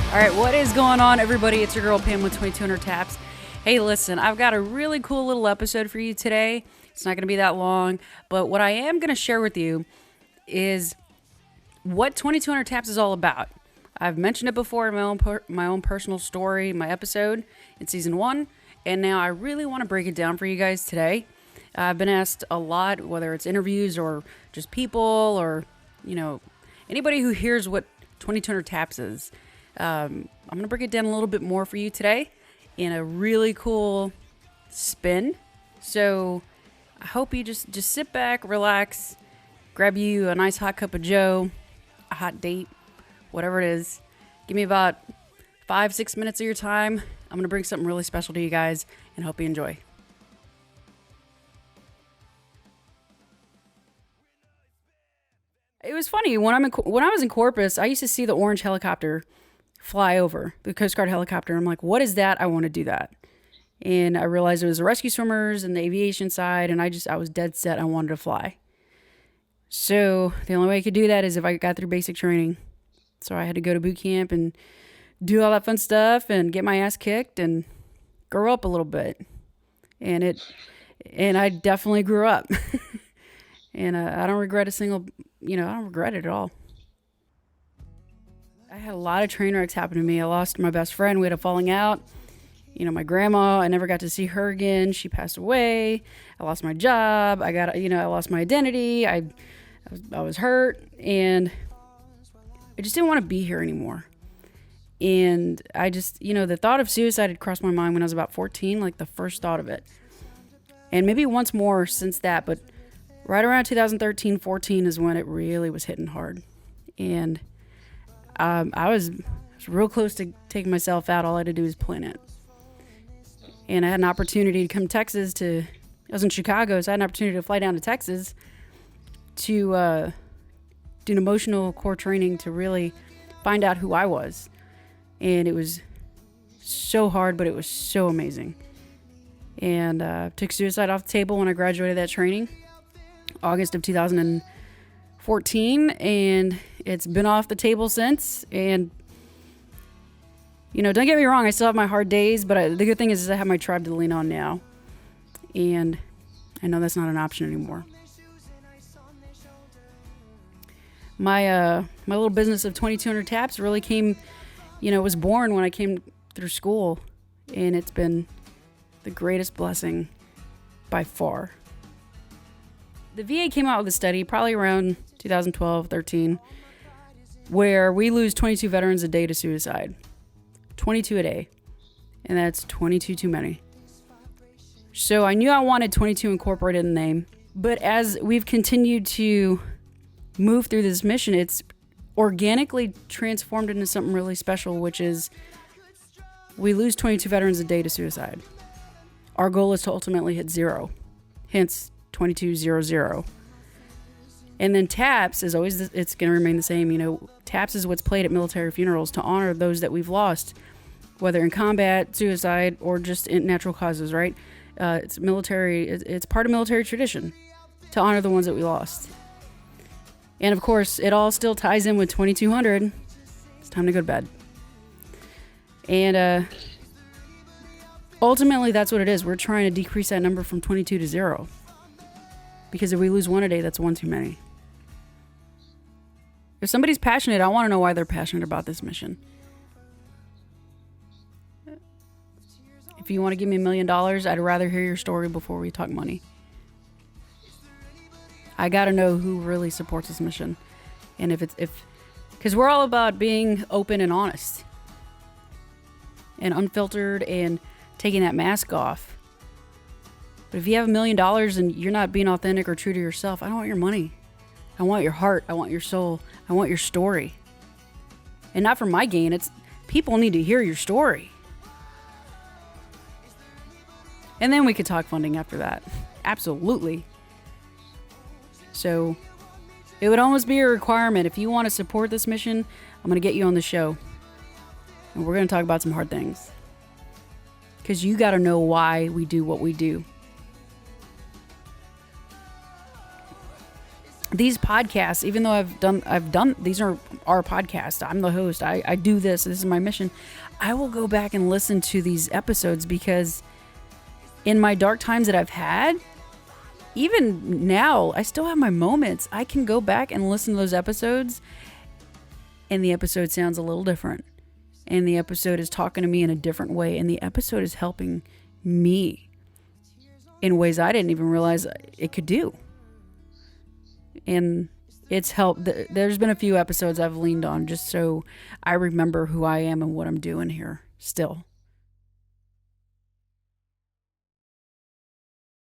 All right, what is going on, everybody? It's your girl Pam with 2200 Taps. Hey, listen, I've got a really cool little episode for you today. It's not going to be that long, but what I am going to share with you is what 2200 Taps is all about. I've mentioned it before in my own personal story, my episode in season 1, and now I really want to break it down for you guys today. I've been asked a lot, whether it's interviews or just people or, anybody who hears what 2200 Taps is. I'm going to break it down a little bit more for you today in a really cool spin. So I hope you just sit back, relax, grab you a nice hot cup of joe, a hot date, whatever it is. Give me about 5-6 minutes of your time. I'm going to bring something really special to you guys and hope you enjoy. It was funny when I was in Corpus, I used to see the orange helicopter fly over, the Coast Guard helicopter. I'm like, what is that? I want to do that. And I realized it was the rescue swimmers and the aviation side, and I was dead set I wanted to fly. So the only way I could do that is if I got through basic training. So I had to go to boot camp and do all that fun stuff and get my ass kicked and grow up a little bit. And I definitely grew up. And I don't regret I don't regret it at all. I had a lot of train wrecks happen to me. I lost my best friend. We had a falling out. My grandma, I never got to see her again. She passed away. I lost my job. I lost my identity. I was hurt, and I just didn't want to be here anymore. And I just, the thought of suicide had crossed my mind when I was about 14, like the first thought of it. And maybe once more since that, but right around 2013, 14 is when it really was hitting hard. And I was real close to taking myself out. All I had to do was plan it. And I had an opportunity to come to Texas I was in Chicago, so I had an opportunity to fly down to Texas to do an emotional core training to really find out who I was. And it was so hard, but it was so amazing. And took suicide off the table when I graduated that training, August of 2014, and it's been off the table since. And don't get me wrong, I still have my hard days, but the good thing is I have my tribe to lean on now, and I know that's not an option anymore. My little business of 2200 Taps really came, was born when I came through school, and it's been the greatest blessing by far. The VA came out with a study probably around 2012, 13, where we lose 22 veterans a day to suicide. 22 a day. And that's 22 too many. So I knew I wanted 22 incorporated in the name. But as we've continued to move through this mission, it's organically transformed into something really special, which is we lose 22 veterans a day to suicide. Our goal is to ultimately hit 0. Hence 2200. And then TAPS is always, it's going to remain the same. TAPS is what's played at military funerals to honor those that we've lost, whether in combat, suicide, or just in natural causes, right? It's military, it's part of military tradition to honor the ones that we lost. And of course, it all still ties in with 2200. It's time to go to bed. And ultimately, that's what it is. We're trying to decrease that number from 22 to 0. Because if we lose one a day, that's one too many. If somebody's passionate, I want to know why they're passionate about this mission. If you want to give me $1 million, I'd rather hear your story before we talk money. I got to know who really supports this mission. And because we're all about being open and honest and unfiltered and taking that mask off. But if you have $1 million and you're not being authentic or true to yourself, I don't want your money. I want your heart. I want your soul. I want your story. And not for my gain. It's people need to hear your story. And then we could talk funding after that. Absolutely. So it would almost be a requirement. If you want to support this mission, I'm going to get you on the show. And we're going to talk about some hard things. Because you got to know why we do what we do. These podcasts, even though I've done, these are our podcasts. I'm the host. I do this. This is my mission. I will go back and listen to these episodes because in my dark times that I've had, even now, I still have my moments. I can go back and listen to those episodes and the episode sounds a little different. And the episode is talking to me in a different way. And the episode is helping me in ways I didn't even realize it could do. And it's helped. There's been a few episodes I've leaned on just so I remember who I am and what I'm doing here still.